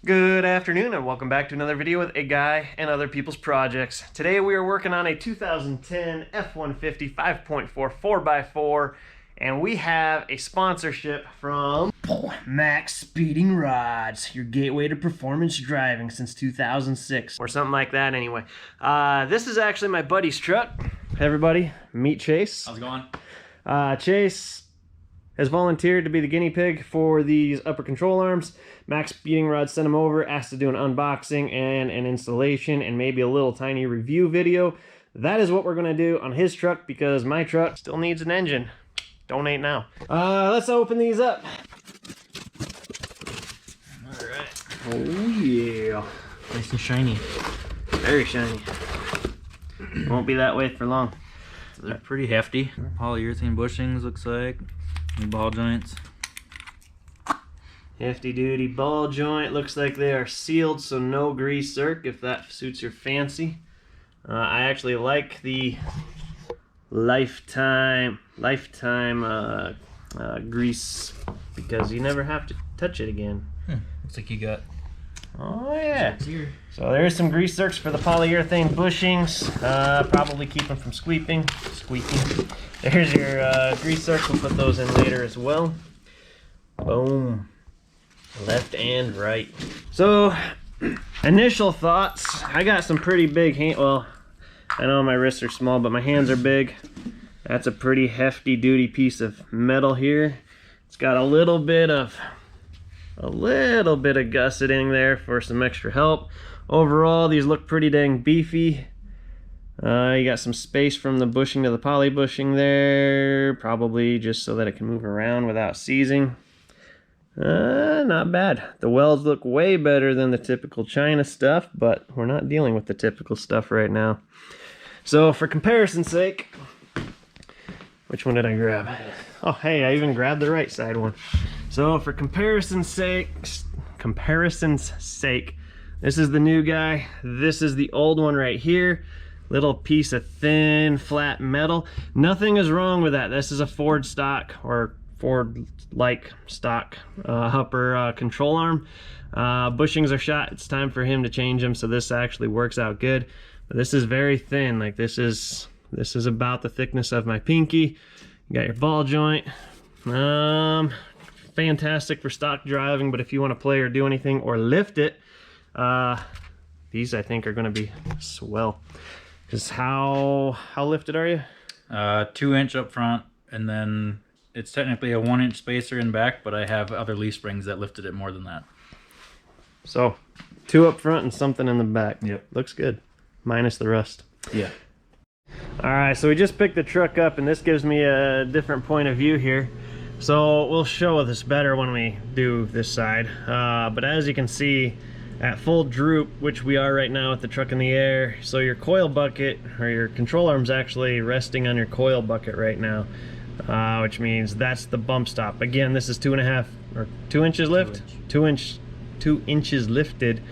Good afternoon and welcome back to another video with a guy and other people's projects. Today we are working on a 2010 F-150 5.4 4x4 and we have a sponsorship from MaxSpeedingRods, your gateway to performance driving since 2006 or something like that anyway. This is actually my buddy's truck. Hey everybody, meet Chase. How's it going? Chase has volunteered to be the guinea pig for these upper control arms. MaxSpeedingRods sent him over, asked to do an unboxing and an installation and maybe a little tiny review video. That is what we're gonna do on his truck because my truck still needs an engine. Donate now. Let's open these up. All right. Oh yeah. Nice and shiny. Very shiny. Won't be that way for long. So they're pretty hefty. Polyurethane bushings looks like. And ball joints. Hefty duty ball joint. Looks like they are sealed, so no grease zerk if that suits your fancy. I actually like the lifetime grease because you never have to touch it again. Looks like you got. Oh yeah. So there's some grease zerks for the polyurethane bushings. Probably keep them from squeaking. There's your grease zerks. We'll put those in later as well. Boom. Left and right. So initial thoughts. I got some pretty big hand. Well, I know my wrists are small, but my hands are big. That's a pretty hefty duty piece of metal here. It's got a little bit of gusseting there for some extra help. Overall, these look pretty dang beefy. You got some space from the bushing to the poly bushing there, probably just so that it can move around without seizing. Not bad. The welds look way better than the typical China stuff, but we're not dealing with the typical stuff right now. So for comparison's sake, which one did I grab? Oh, hey, I even grabbed the right side one. So for comparison's sake, this is the new guy. This is the old one right here. Little piece of thin, flat metal. Nothing is wrong with that. This is a Ford stock or Ford-like stock upper control arm. Bushings are shot. It's time for him to change them, so this actually works out good. But this is very thin. Like this is about the thickness of my pinky. You got your ball joint. Fantastic for stock driving, but if you want to play or do anything or lift it, these I think are going to be swell. Because how lifted are you? 2-inch up front, and then it's technically a 1-inch spacer in back, but I have other leaf springs that lifted it more than that. So 2 up front and something in the back. Yep. Looks good. Minus the rust. Yeah. All right, so we just picked the truck up and this gives me a different point of view here. So we'll show this better when we do this side. But as you can see, at full droop, which we are right now with the truck in the air, so your coil bucket or your control arm's actually resting on your coil bucket right now, which means that's the bump stop. Again, this is 2.5 or 2 inches lift, 2 inches lifted.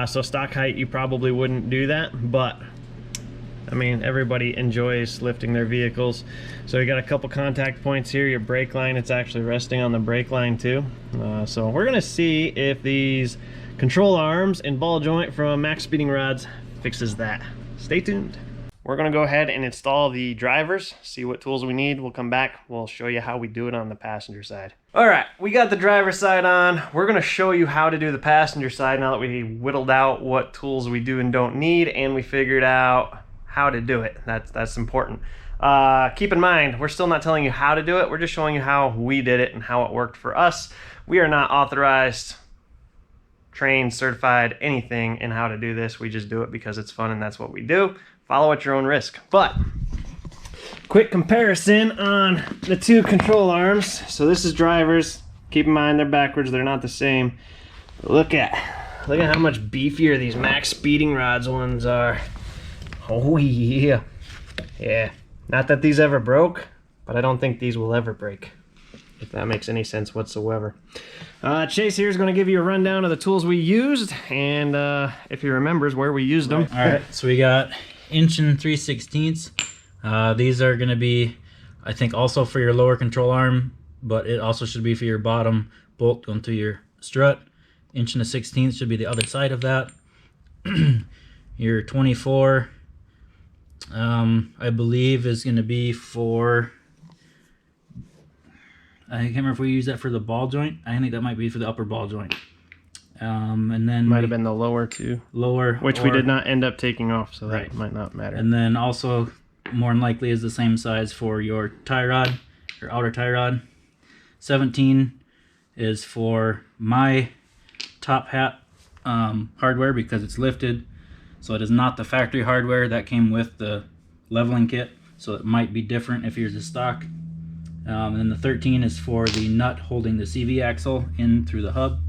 So stock height, you probably wouldn't do that, but I mean, everybody enjoys lifting their vehicles. So you got a couple contact points here. Your brake line, it's actually resting on the brake line too. So we're gonna see if these control arms and ball joint from MaxSpeedingRods fixes that. Stay tuned. We're gonna go ahead and install the drivers, see what tools we need. We'll come back, we'll show you how we do it on the passenger side. All right, we got the driver side on. We're gonna show you how to do the passenger side now that we whittled out what tools we do and don't need, and we figured out how to do it. That's important. Keep in mind, we're still not telling you how to do it. We're just showing you how we did it and how it worked for us. We are not authorized, trained, certified, anything in how to do this. We just do it because it's fun and that's what we do. Follow at your own risk. But quick comparison on the two control arms. So this is drivers. Keep in mind they're backwards, they're not the same. Look at how much beefier these MaxSpeedingRods ones are. Oh yeah. Yeah. Not that these ever broke, but I don't think these will ever break, if that makes any sense whatsoever. Chase here is going to give you a rundown of the tools we used, and if he remembers where we used them. All right, so we got 1 3/16. These are going to be, I think, also for your lower control arm, but it also should be for your bottom bolt going through your strut. 1/16 should be the other side of that. Your 24, I believe, is going to be for, I can't remember if we use that for the ball joint. I think that might be for the upper ball joint. And then might have been the lower too. Lower, which we did not end up taking off, so that might not matter. And then also, more than likely, is the same size for your tie rod, your outer tie rod. 17 is for my top hat hardware because it's lifted, so it is not the factory hardware that came with the leveling kit, so it might be different if yours is stock. And then the 13 is for the nut holding the CV axle in through the hub.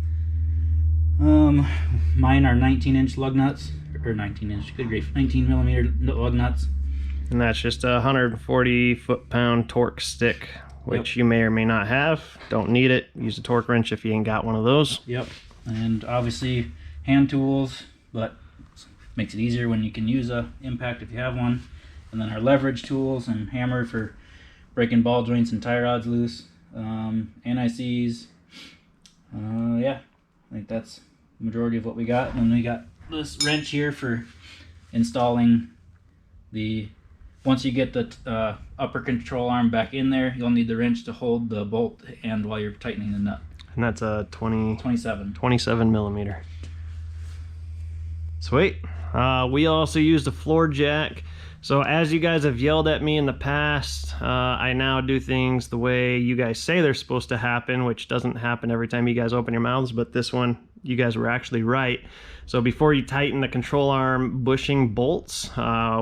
Mine are 19-inch lug nuts, or 19-inch, good grief, 19mm lug nuts. And that's just a 140 foot-pound torque stick, which you may or may not have. Don't need it. Use a torque wrench if you ain't got one of those. Yep. And obviously hand tools, but makes it easier when you can use a impact if you have one. And then our leverage tools and hammer for breaking ball joints and tie rods loose. NICs. Yeah, I think that's the majority of what we got. And then we got this wrench here for installing the, once you get the upper control arm back in there, you'll need the wrench to hold the bolt and while you're tightening the nut. And that's a 27 millimeter. Sweet. We also used a floor jack. So as you guys have yelled at me in the past, I now do things the way you guys say they're supposed to happen, which doesn't happen every time you guys open your mouths, but this one, you guys were actually right. So before you tighten the control arm bushing bolts,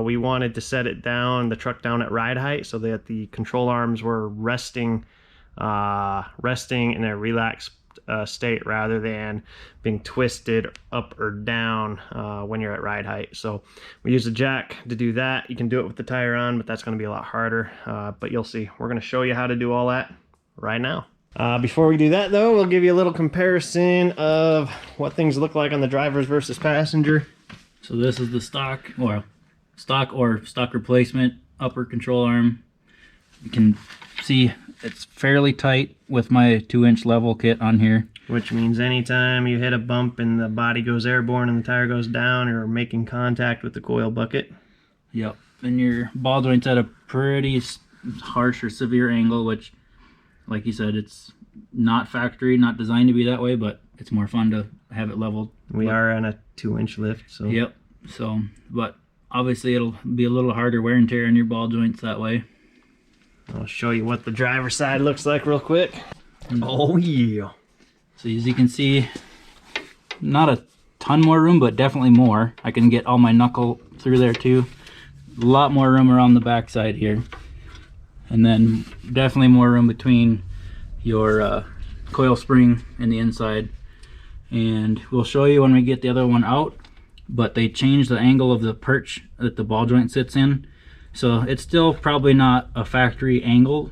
we wanted to set it down, the truck down at ride height, so that the control arms were resting in a relaxed state rather than being twisted up or down when you're at ride height. So we use a jack to do that. You can do it with the tire on, but that's going to be a lot harder, but you'll see. We're going to show you how to do all that right now. Before we do that though, we'll give you a little comparison of what things look like on the driver's versus passenger. So this is the stock or stock replacement upper control arm. You can see it's fairly tight with my 2-inch level kit on here. Which means anytime you hit a bump and the body goes airborne and the tire goes down, you're making contact with the coil bucket. Yep. And your ball joint's at a pretty harsh or severe angle, which, like you said, it's not factory, not designed to be that way, but it's more fun to have it leveled. We are on a 2-inch lift, so. Yep. So, but obviously it'll be a little harder wear and tear on your ball joints that way. I'll show you what the driver's side looks like real quick. Oh yeah. So as you can see, not a ton more room, but definitely more. I can get all my knuckle through there too. A lot more room around the back side here. And then definitely more room between your coil spring and the inside. And we'll show you when we get the other one out, but they changed the angle of the perch that the ball joint sits in. So it's still probably not a factory angle.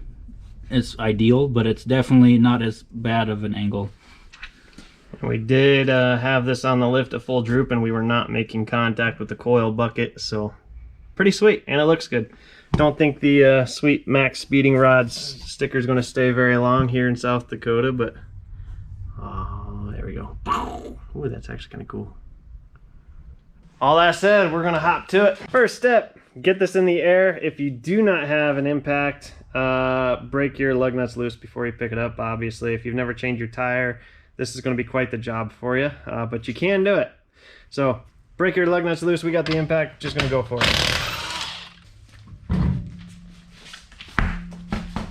It's ideal, but it's definitely not as bad of an angle. We did have this on the lift at full droop, and we were not making contact with the coil bucket, so pretty sweet, and it looks good. Don't think the sweet MaxSpeedingRods sticker is going to stay very long here in South Dakota, but there we go. Ooh, that's actually kind of cool. All that said, we're going to hop to it. First step, get this in the air. If you do not have an impact, break your lug nuts loose before you pick it up. Obviously, if you've never changed your tire, this is going to be quite the job for you, but you can do it. So break your lug nuts loose. We got the impact, just going to go for it.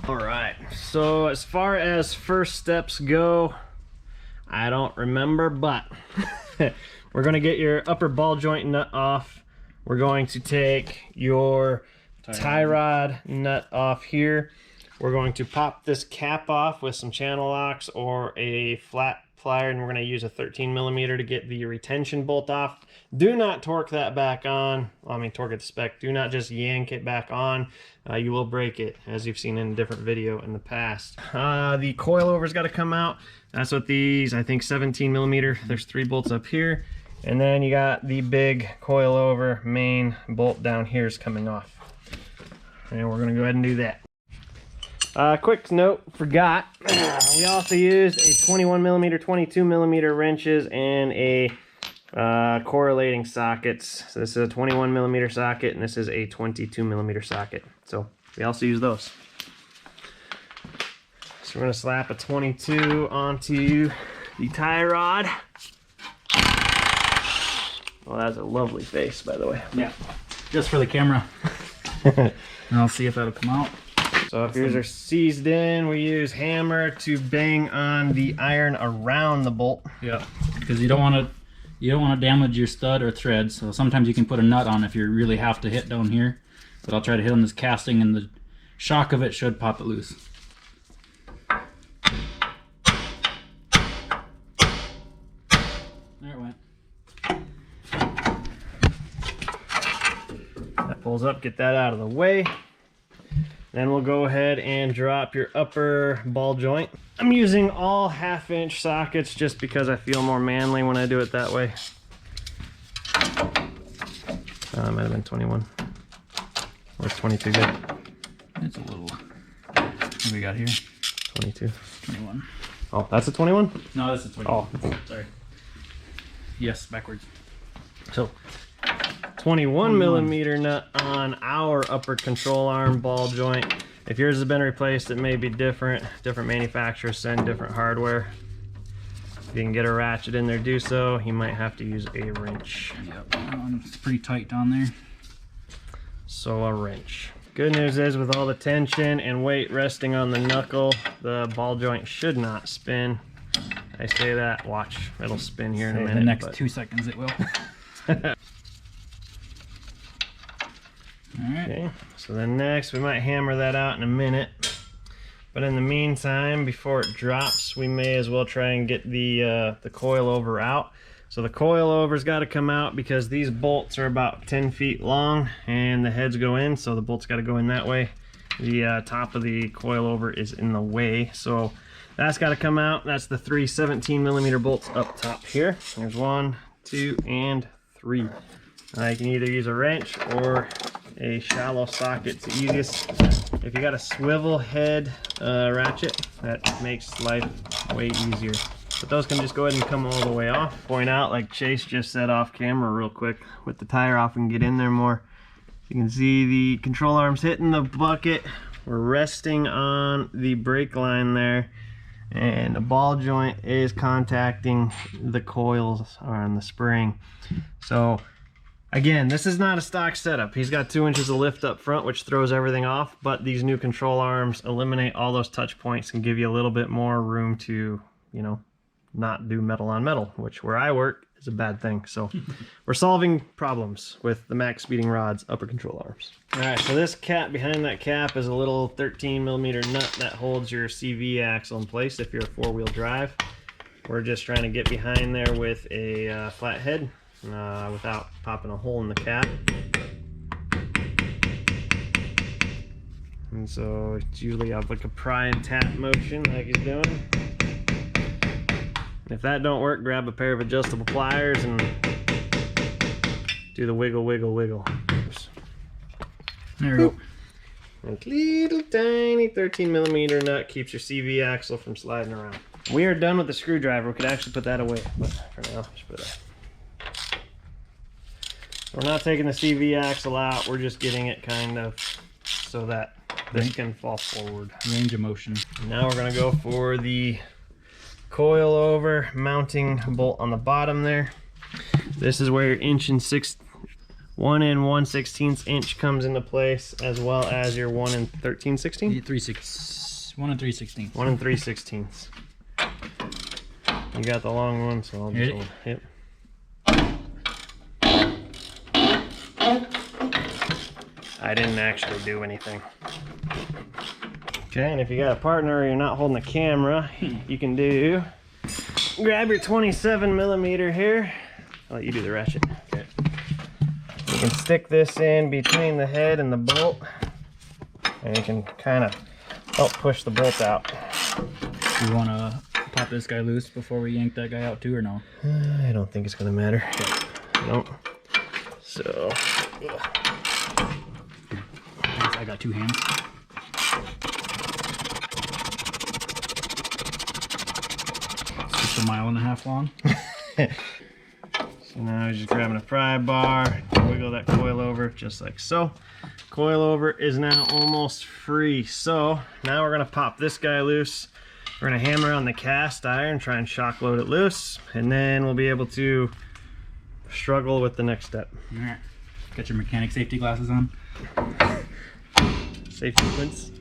All right, so as far as first steps go, I don't remember, but we're going to get your upper ball joint nut off. We're going to take your tie rod nut off here. We're going to pop this cap off with some channel locks or a flat plier, and we're going to use a 13mm to get the retention bolt off. Do not torque that back on. Well, I mean, torque it to spec. Do not just yank it back on. You will break it, as you've seen in a different video in the past. The coilover's got to come out. That's what these, I think, 17mm. There's 3 bolts up here. And then you got the big coilover main bolt down here is coming off. And we're going to go ahead and do that. Quick note, forgot. We also used a 21mm, 22mm wrenches and a correlating sockets. So this is a 21mm socket and this is a 22mm socket. So we also use those. So we're going to slap a 22 onto the tie rod. Well, that's a lovely face, by the way. Yeah, just for the camera. And I'll see if that'll come out. So if yours are seized in, we use hammer to bang on the iron around the bolt. Yeah, because you don't want to damage your stud or thread. So sometimes you can put a nut on if you really have to hit down here. But I'll try to hit on this casting, and the shock of it should pop it loose. There it went. That pulls up, get that out of the way. Then we'll go ahead and drop your upper ball joint. I'm using all 1/2-inch sockets just because I feel more manly when I do it that way. Might have been 21. Or it's 22 good? It's a little. What do we got here? 22. 21. Oh, that's a 21? No, this is 21. Oh. Sorry. Yes, backwards. So 21mm nut on our upper control arm ball joint. If yours has been replaced, it may be different. Different manufacturers send different hardware. If you can get a ratchet in there, do so. You might have to use a wrench. Yep, it's pretty tight down there. So a wrench. Good news is with all the tension and weight resting on the knuckle, the ball joint should not spin. I say that, watch, it'll spin here in a minute. In the next 2 seconds it will. Alright. Okay, so then next we might hammer that out in a minute. But in the meantime, before it drops, we may as well try and get the coilover out. So the coilover's got to come out because these bolts are about 10 feet long and the heads go in, so the bolt's got to go in that way. The top of the coilover is in the way, so that's got to come out. That's the 3 17mm bolts up top here. There's 1, 2, and 3. You can either use a wrench or a shallow socket. It's the easiest. If you got a swivel head ratchet, that makes life way easier. But those can just go ahead and come all the way off. Point out, like Chase just said off camera real quick, with the tire off and get in there more. You can see the control arms hitting the bucket. We're resting on the brake line there, and the ball joint is contacting the coils on the spring. So again, this is not a stock setup. He's got 2 inches of lift up front, which throws everything off, but these new control arms eliminate all those touch points and give you a little bit more room to, you know, not do metal on metal, which where I work is a bad thing. So we're solving problems with the MaxSpeedingRods upper control arms. All right, so this cap, behind that cap is a little 13mm nut that holds your CV axle in place if you're a 4-wheel drive. We're just trying to get behind there with a flat head without popping a hole in the cap. And so it's usually like a pry and tap motion like he's doing. If that don't work, grab a pair of adjustable pliers and do the wiggle, wiggle, wiggle. Oops. There we go. And little tiny 13mm nut keeps your CV axle from sliding around. We are done with the screwdriver. We could actually put that away, but for now, just put it. We're not taking the CV axle out. We're just getting it kind of so that this can fall forward. Range of motion. Now we're gonna go for the coilover mounting bolt on the bottom there. This is where your 1 1/16 inch comes into place, as well as your 1 13/16. 1 3/16. 1 3/16. You got the long one, so I'll just hold it. I didn't actually do anything. Okay, and if you got a partner or you're not holding the camera, you can grab your 27mm here. I'll let you do the ratchet. Okay. You can stick this in between the head and the bolt, and you can kind of help push the bolt out. You want to pop this guy loose before we yank that guy out too, or no? I don't think it's going to matter. Okay. Nope. So, I got 2 hands. almost 1.5 miles long. So now he's just grabbing a pry bar, wiggle that coil over just like so. Coilover is now almost free. So now we're gonna pop this guy loose. We're gonna hammer on the cast iron, try and shock load it loose, and then we'll be able to struggle with the next step. All right, got your mechanic safety glasses on. Safety squints.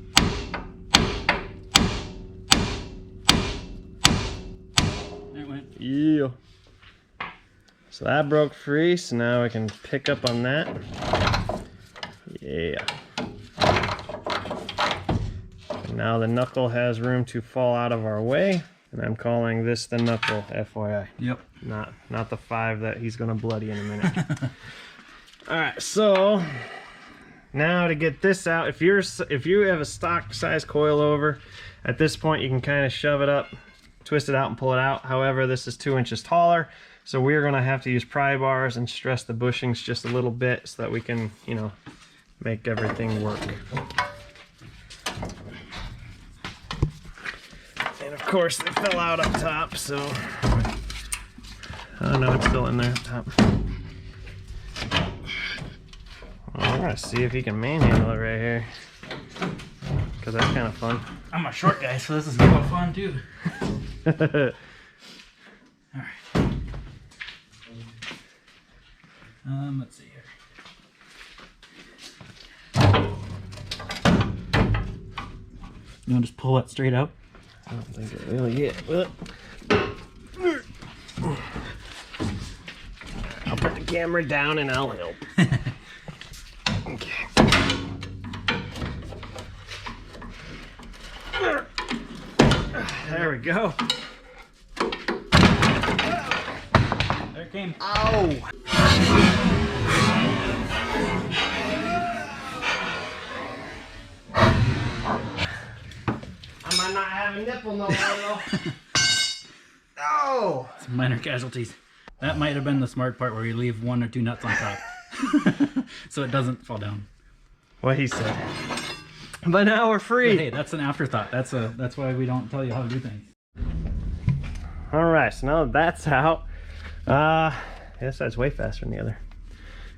There it went. Yeah. So that broke free, so now we can pick up on that. Yeah. And now the knuckle has room to fall out of our way, and I'm calling this the knuckle, FYI. Yep. Not the 5 that he's gonna bloody in a minute. All right, so now to get this out, if you have a stock size coilover, at this point you can kind of shove it up, twist it out and pull it out. However, this is 2 inches taller, so we're gonna have to use pry bars and stress the bushings just a little bit so that we can, you know, make everything work. And of course they fell out up top, so oh no, it's still in there up top. Well, we're gonna see if he can manhandle it right here, because that's kind of fun. I'm a short guy, so this is gonna be fun too. All right. Let's see here. You want to just pull that straight out? I don't think it really hit, will it? I'll put the camera down and I'll help. Okay. There we go. There it came. Ow! I might not have a nipple no more though. No! Some minor casualties. That might have been the smart part where you leave 1 or 2 nuts on top. So it doesn't fall down. What he said. But now we're free. But hey, that's an afterthought. That's why we don't tell you how to do things. Alright, so now that that's out, this side's way faster than the other.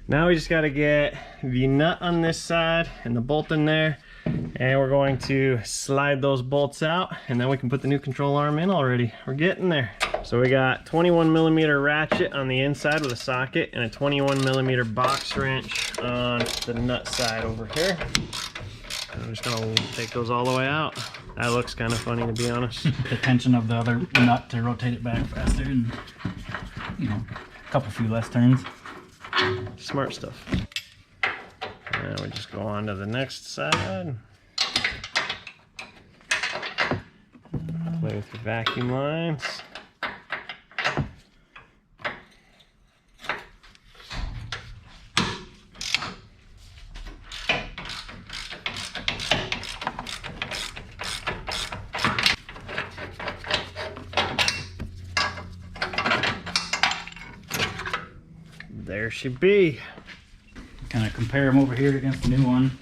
Now we just got to get the nut on this side and the bolt in there, and we're going to slide those bolts out, and then we can put the new control arm in already. We're getting there. So we got 21mm ratchet on the inside with a socket and a 21mm box wrench on the nut side over here. And I'm just gonna take those all the way out. That looks kind of funny, to be honest. The tension of the other nut to rotate it back faster, and you know, a few less turns. Smart stuff. And we just go on to the next side. Play with your vacuum lines. There she be. Kind of compare them over here against the new one.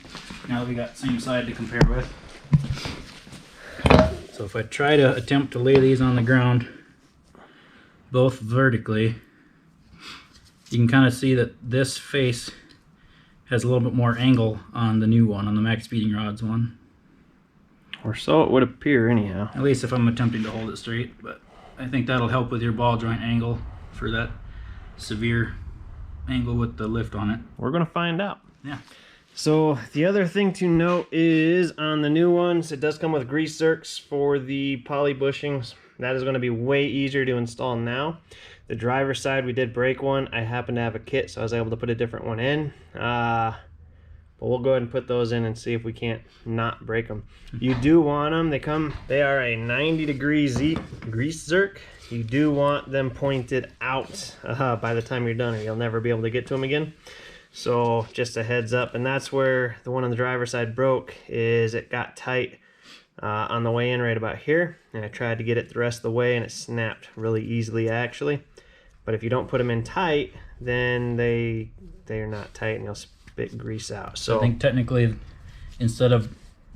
Now that we got the same side to compare with. So if I try to attempt to lay these on the ground, both vertically, you can kind of see that this face has a little bit more angle on the new one, on the MaxSpeedingRods one. Or so it would appear anyhow. At least if I'm attempting to hold it straight, but I think that'll help with your ball joint angle for that severe angle with the lift on it. We're gonna find out. Yeah. So the other thing to note is on the new ones, it does come with grease zerks for the poly bushings. That is going to be way easier to install now. The driver's side, we did break one. I happen to have a kit, so I was able to put a different one in. But we'll go ahead and put those in and see if we can't not break them. You do want them. They are a 90-degree grease zerk. You do want them pointed out by the time you're done, or you'll never be able to get to them again. So just a heads up. And that's where the one on the driver's side broke, is it got tight on the way in right about here. And I tried to get it the rest of the way and it snapped really easily actually. But if you don't put them in tight, then they're not tight and you'll spit grease out. So I think technically, instead of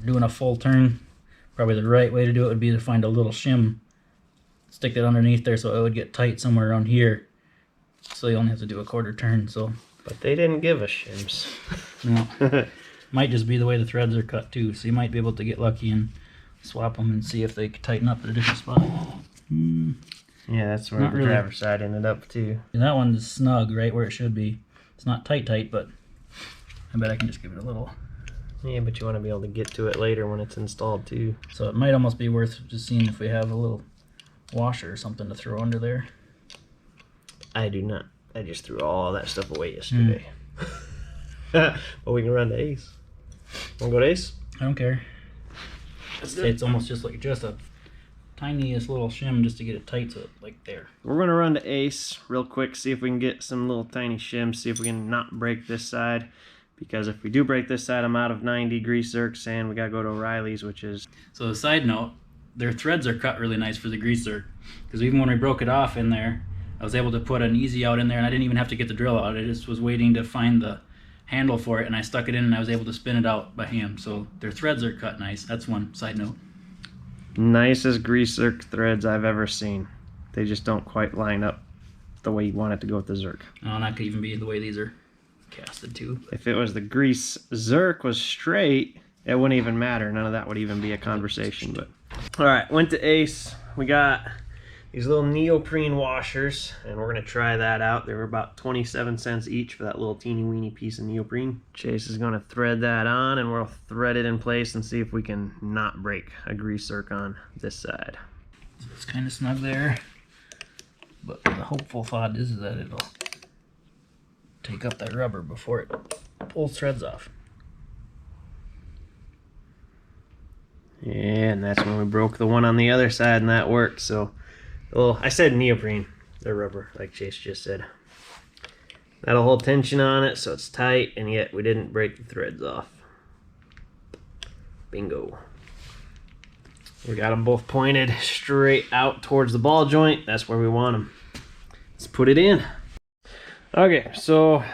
doing a full turn, probably the right way to do it would be to find a little shim stick that underneath there so it would get tight somewhere around here. So you only have to do a quarter turn. So, but they didn't give us shims. No. Might just be the way the threads are cut too. So you might be able to get lucky and swap them and see if they could tighten up at a different spot. Yeah, that's where Not the really. driver's side ended up too. And that one's snug, right where it should be. It's not tight, but I bet I can just give it a little. Yeah, but you want to be able to get to it later when it's installed too. So it might almost be worth just seeing if we have a little washer or something to throw under there. I do not. I just threw all that stuff away yesterday. But we can run to Ace. Want to go to Ace? I don't care. It's almost just a tiniest little shim just to get it tight, so like there. We're going to run to Ace real quick, see if we can get some little tiny shims, see if we can not break this side. Because if we do break this side, I'm out of 90 grease zerks, and we got to go to O'Reilly's, which is... So a side note, their threads are cut really nice for the grease zerk. Because even when we broke it off in there, I was able to put an easy out in there, and I didn't even have to get the drill out. I just was waiting to find the handle for it, and I stuck it in, and I was able to spin it out by hand. So their threads are cut nice. That's one side note. Nicest grease zerk threads I've ever seen. They just don't quite line up the way you want it to go with the zerk. Oh, and that could even be the way these are casted too. If it was the grease zerk was straight, it wouldn't even matter. None of that would even be a conversation. But all right, went to Ace. We got these little neoprene washers, and we're gonna try that out. They were about 27 cents each for that little teeny weeny piece of neoprene. Chase is gonna thread that on, and we'll thread it in place and see if we can not break a grease zerk on this side. So it's kind of snug there, but the hopeful thought is that it'll take up that rubber before it pulls threads off. Yeah, and that's when we broke the one on the other side, and that worked. So, well, I said neoprene, they're rubber, like Chase just said. That'll hold tension on it, so it's tight, and yet we didn't break the threads off. Bingo. We got them both pointed straight out towards the ball joint. That's where we want them. Let's put it in. Okay, so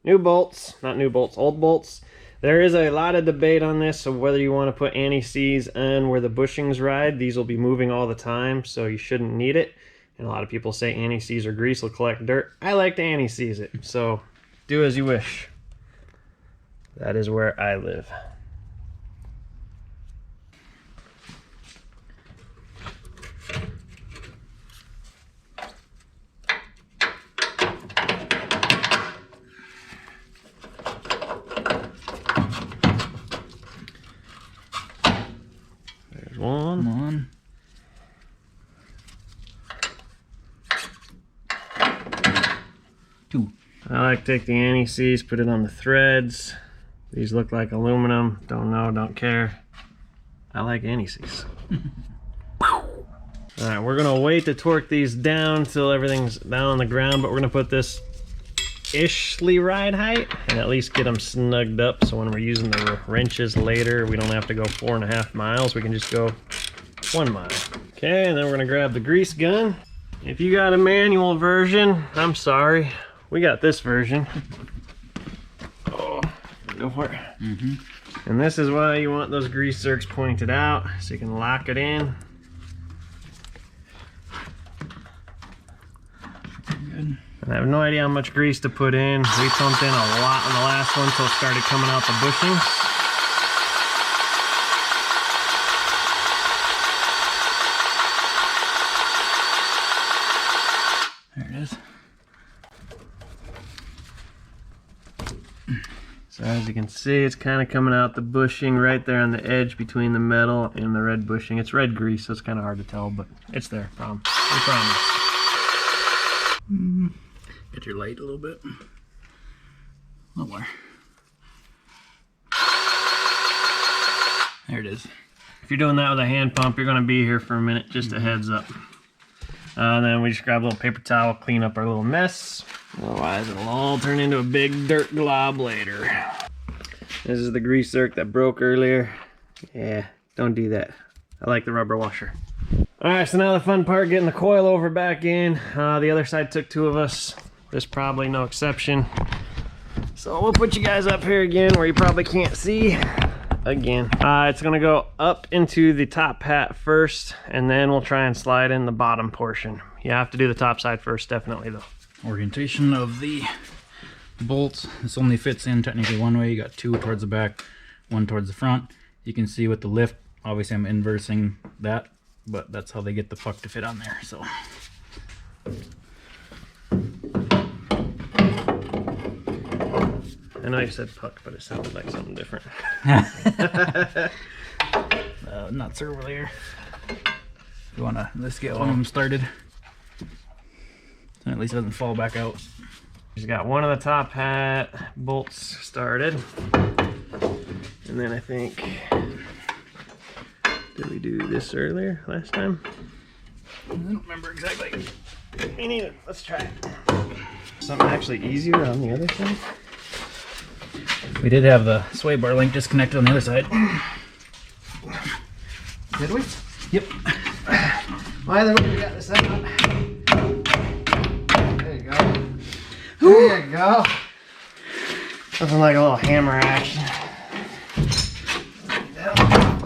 new bolts, not new bolts, old bolts. There is a lot of debate on this of whether you want to put anti-seize on where the bushings ride. These will be moving all the time, so you shouldn't need it. And a lot of people say anti-seize or grease will collect dirt. I like to anti-seize it, so do as you wish. That is where I live. One. Come on. Two. I like to take the anti-seize, put it on the threads. These look like aluminum. Don't know, don't care. I like anti-seize. Alright, we're gonna wait to torque these down till everything's down on the ground, but we're gonna put this ishly ride height and at least get them snugged up, so when we're using the wrenches later, we don't have to go 4.5 miles. We can just go 1 mile. Okay, and then we're gonna grab the grease gun. If you got a manual version, I'm sorry. We got this version. Oh, go for it. And this is why you want those grease zerks pointed out, so you can lock it in. Good. And I have no idea how much grease to put in. We pumped in a lot on the last one until it started coming out the bushings. There it is. So as you can see, it's kind of coming out the bushing right there on the edge between the metal and the red bushing. It's red grease, so it's kind of hard to tell, but it's there. We promise. Get your light a little bit. A little more. There it is. If you're doing that with a hand pump, you're going to be here for a minute, just a heads up. And then we just grab a little paper towel, clean up our little mess. Otherwise, it'll all turn into a big dirt glob later. This is the grease zerk that broke earlier. Yeah, don't do that. I like the rubber washer. Alright, so now the fun part, getting the coilover back in. The other side took 2 of us. This probably no exception. So we'll put you guys up here again where you probably can't see. again. It's gonna go up into the top hat first, and then we'll try and slide in the bottom portion. You have to do the top side first, definitely though. Orientation of the bolts. This only fits in technically one way. You got two towards the back, one towards the front. You can see with the lift, obviously I'm inversing that, but that's how they get the puck to fit on there. So I know you said puck, but it sounded like something different. Nuts are over there. You wanna, let's get one of them started. So at least it doesn't fall back out. Just got one of the top hat bolts started. And then I think, did we do this earlier last time? I don't remember exactly. Me neither. Let's try it. Something actually easier on the other side. We did have the sway bar link disconnected on the other side. Did we? Yep. Well, either way, we got this out. There you go. There you go. Something like a little hammer action.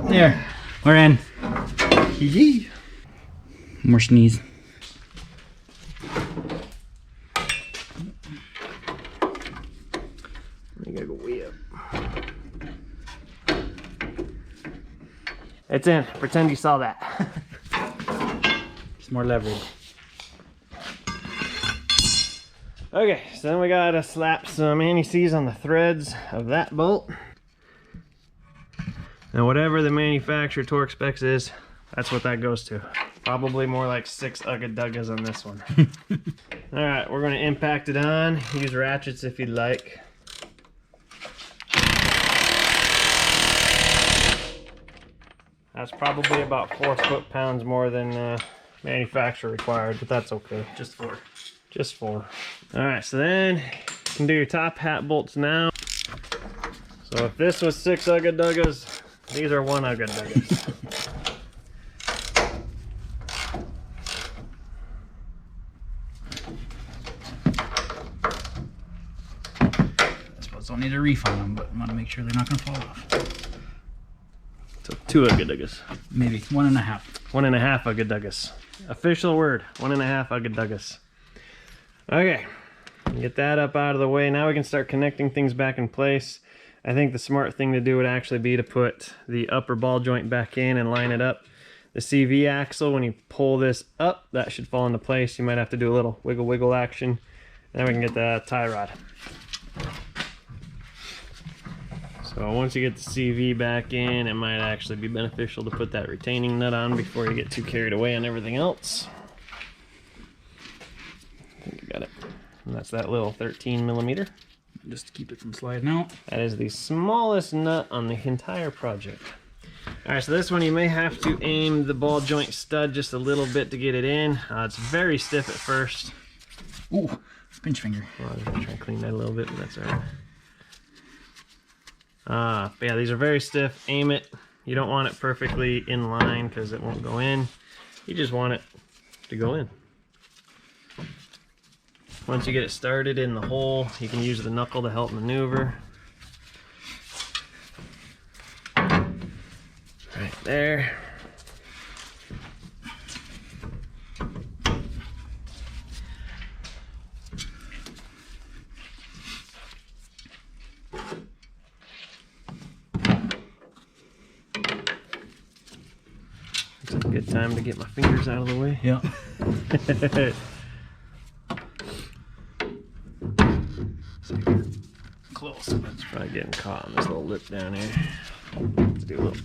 There. We're in. Yee. More sneeze. You gotta go way up. It's in. Pretend you saw that. Just more leverage. Okay, so then we gotta slap some anti-seize on the threads of that bolt. Now whatever the manufacturer torque specs is, that's what that goes to. Probably more like 6 ugga-duggas on this one. Alright, we're gonna impact it on. Use ratchets if you'd like. That's probably about 4 foot-pounds more than manufacturer required, but that's okay. Just 4. Just 4. Alright, so then you can do your top hat bolts now. So if this was 6 ugga-duggas, these are 1 ugga-duggas. I suppose I'll need a reef on them, but I want to make sure they're not going to fall off. So 2 ugga-duggas. Maybe 1.5. 1.5 ugga-duggas. Official word, 1.5 ugga-duggas. Okay, get that up out of the way. Now we can start connecting things back in place. I think the smart thing to do would actually be to put the upper ball joint back in and line it up. The CV axle, when you pull this up, that should fall into place. You might have to do a little wiggle action. And then we can get the tie rod. So once you get the CV back in, it might actually be beneficial to put that retaining nut on before you get too carried away on everything else. I think you got it. And that's that little 13mm. Just to keep it from sliding out. That is the smallest nut on the entire project. Alright, so this one you may have to aim the ball joint stud just a little bit to get it in. It's very stiff at first. Ooh, pinch finger. Well, I'm gonna try and clean that a little bit, but that's alright. But yeah, these are very stiff. Aim it. You don't want it perfectly in line because it won't go in. You just want it to go in. Once you get it started in the hole, you can use the knuckle to help maneuver. Right there. It's a good time to get my fingers out of the way. Yeah. Close. It's probably getting caught on this little lip down here. Let's do a little.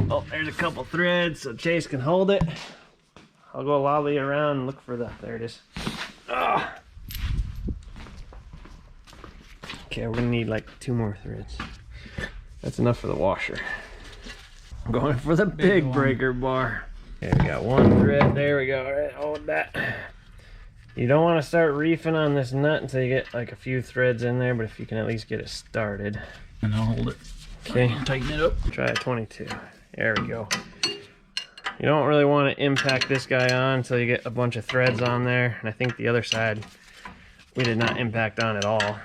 Oh, there's a couple threads so Chase can hold it. I'll go lolly around and look for the. There it is. Ah. Okay, we're gonna need like 2 more threads. That's enough for the washer. I'm going for the big breaker bar. Okay, we got 1 thread. There we go. All right, hold that. You don't want to start reefing on this nut until you get like a few threads in there, but if you can at least get it started. And I'll hold it. Okay. Tighten it up. Try a 22. There we go. You don't really want to impact this guy on until you get a bunch of threads on there. And I think the other side we did not impact on at all.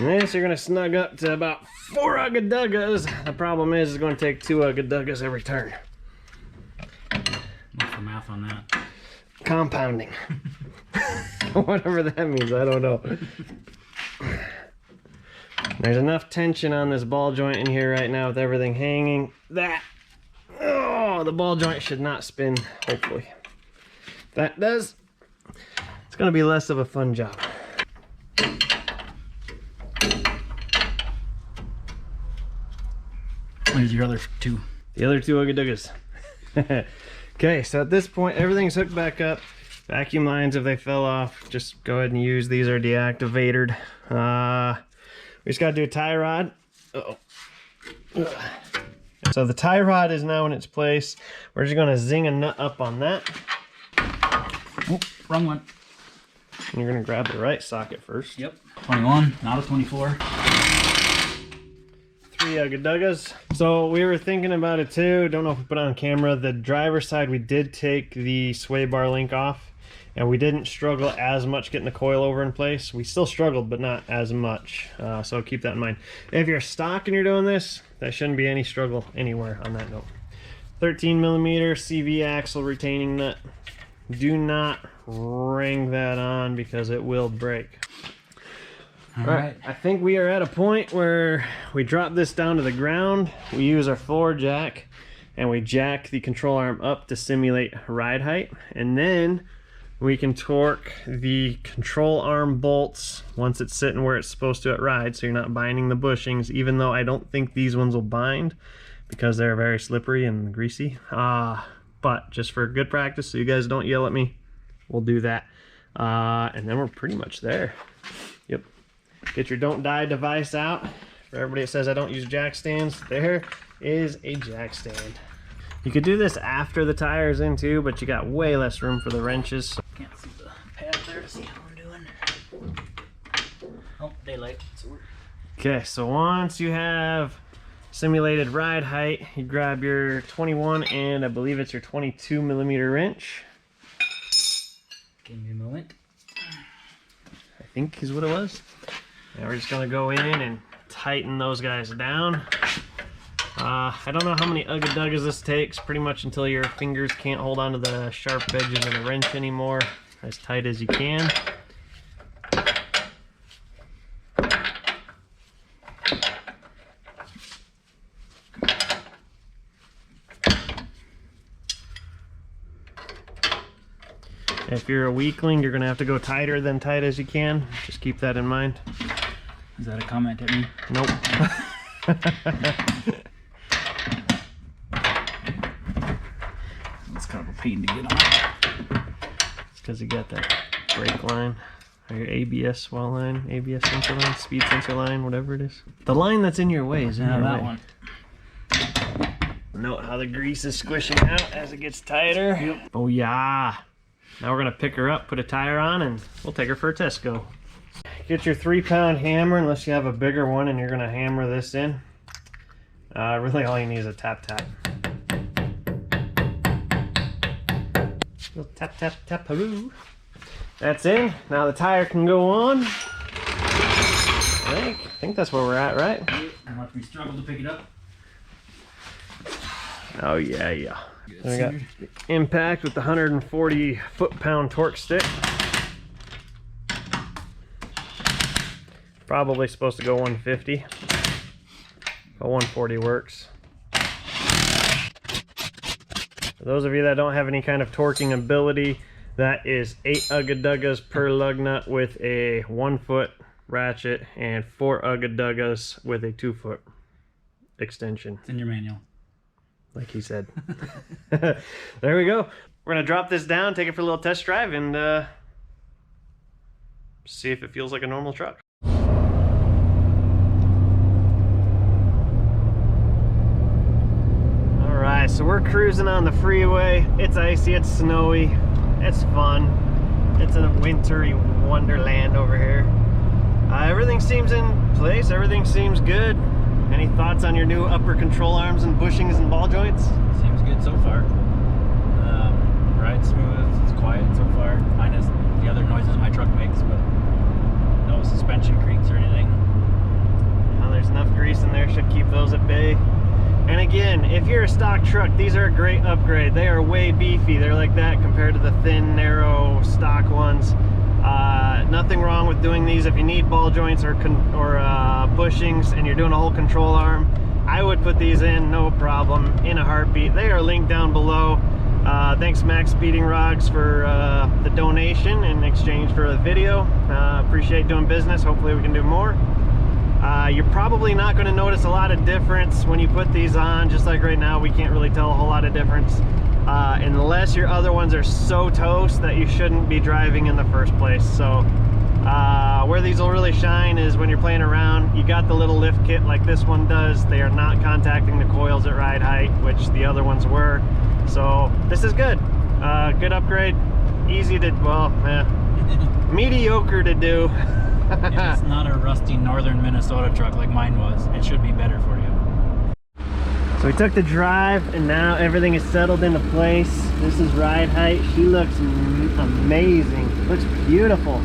And this you're gonna snug up to about 4 ugga-duggas. The problem is it's gonna take 2 ugga-duggas every turn. What's the math on that? Compounding. Whatever that means, I don't know. There's enough tension on this ball joint in here right now with everything hanging that, oh, the ball joint should not spin, hopefully. If that does, it's gonna be less of a fun job. Where's your other 2? The other 2 ugga-duggas. Okay, so at this point, everything's hooked back up. Vacuum lines, if they fell off, just go ahead and use. These are deactivated. We just gotta do a tie rod. Uh-oh. So the tie rod is now in its place. We're just gonna zing a nut up on that. Oh, wrong one. And you're gonna grab the right socket first. Yep. 21, not a 24. 3 ugga-duggas. So we were thinking about it too. Don't know if we put it on camera. The driver's side, we did take the sway bar link off, and we didn't struggle as much getting the coilover in place. We still struggled, but not as much. So keep that in mind. If you're stock and you're doing this, that shouldn't be any struggle anywhere on that note. 13mm CV axle retaining nut. Do not ring that on because it will break. All right, I think we are at a point where we drop this down to the ground. We use our floor jack and we jack the control arm up to simulate ride height. And then we can torque the control arm bolts once it's sitting where it's supposed to at ride, so you're not binding the bushings, even though I don't think these ones will bind because they're very slippery and greasy. But just for good practice, so you guys don't yell at me, we'll do that. And then we're pretty much there. Yep. Get your don't die device out. For everybody that says I don't use jack stands, there is a jack stand. You could do this after the tire's in too, but you got way less room for the wrenches. Can't see the pad there to see how I'm doing. Oh, daylight. Okay, so once you have simulated ride height, you grab your 21 and I believe it's your 22mm wrench. Give me a moment. I think is what it was. Now we're just gonna go in and tighten those guys down. I don't know how many ugga-duggas this takes, pretty much until your fingers can't hold onto the sharp edges of the wrench anymore. As tight as you can. If you're a weakling, you're gonna have to go tighter than tight as you can. Just keep that in mind. Is that a comment at me? Nope. It's kind of a pain to get on. It's because you got that brake line, or your ABS wall line, ABS sensor line, speed sensor line, whatever it is. The line that's in your way is in your that way. one. Note how the grease is squishing out as it gets tighter. Yep. Oh yeah. Now we're gonna pick her up, put a tire on, and we'll take her for a test go. Get your 3-pound hammer, unless you have a bigger one and you're gonna hammer this in. Really all you need is a tap. Little tap, hoo. That's in. Now the tire can go on. I think that's where we're at, right? And watch me struggle to pick it up. Oh yeah. We got the impact with the 140 foot-pound torque stick. Probably supposed to go 150, but 140 works. For those of you that don't have any kind of torquing ability, that is 8 ugga-duggas per lug nut with a 1-foot ratchet and 4 ugga-duggas with a 2-foot extension. It's in your manual. Like he said. There we go. We're gonna drop this down, take it for a little test drive, and see if it feels like a normal truck. Alright, so we're cruising on the freeway. It's icy, it's snowy, it's fun. It's a wintry wonderland over here. Everything seems in place, everything seems good. Any thoughts on your new upper control arms and bushings and ball joints? Seems good so far. Ride's smooth, it's quiet so far. Minus the other noises my truck makes, but no suspension creaks or anything. enough grease in there, should keep those at bay. And again, if you're a stock truck, these are a great upgrade. They are way beefy. They're like that compared to the thin, narrow stock ones. Nothing wrong with doing these. If you need ball joints or bushings and you're doing a whole control arm, I would put these in, no problem, in a heartbeat. They are linked down below. Thanks MaxSpeedingRods for the donation in exchange for the video. Appreciate doing business. Hopefully we can do more. You're probably not going to notice a lot of difference when you put these on. Just like right now, we can't really tell a whole lot of difference unless your other ones are so toast that you shouldn't be driving in the first place. So where these will really shine is when you're playing around. You got the little lift kit like this one does. They are not contacting the coils at ride height, which the other ones were. So this is good. Good upgrade. Easy to, well, mediocre to do. If it's not a rusty northern Minnesota truck like mine was, it should be better for you. So we took the drive and now everything is settled into place. This is ride height. She looks amazing. Looks beautiful.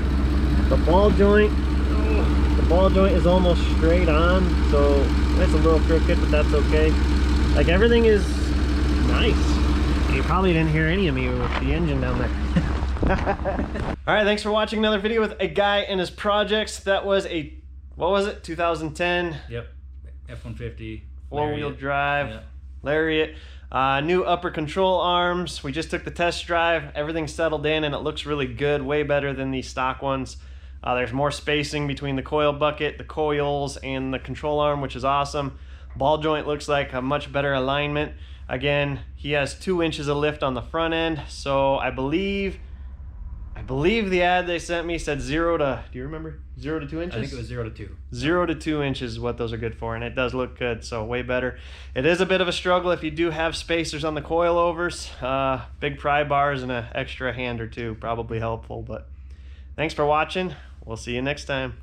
The ball joint is almost straight on, so it's a little crooked, but that's okay. Like, everything is nice. You probably didn't hear any of me with the engine down there. All right, thanks for watching another video with a guy and his projects. That was a, what was it, 2010? Yep, F-150. Four-wheel drive, yep. Lariat. New upper control arms. We just took the test drive. Everything's settled in and it looks really good, way better than the stock ones. There's more spacing between the coil bucket, the coils, and the control arm, which is awesome. Ball joint looks like a much better alignment. Again, he has 2 inches of lift on the front end, so I believe the ad they sent me said 0 to, do you remember? 0 to 2 inches? I think it was 0 to 2. 0 to 2 inches is what those are good for, and it does look good, so way better. It is a bit of a struggle if you do have spacers on the coilovers. Big pry bars and an extra hand or two, probably helpful, but thanks for watching. We'll see you next time.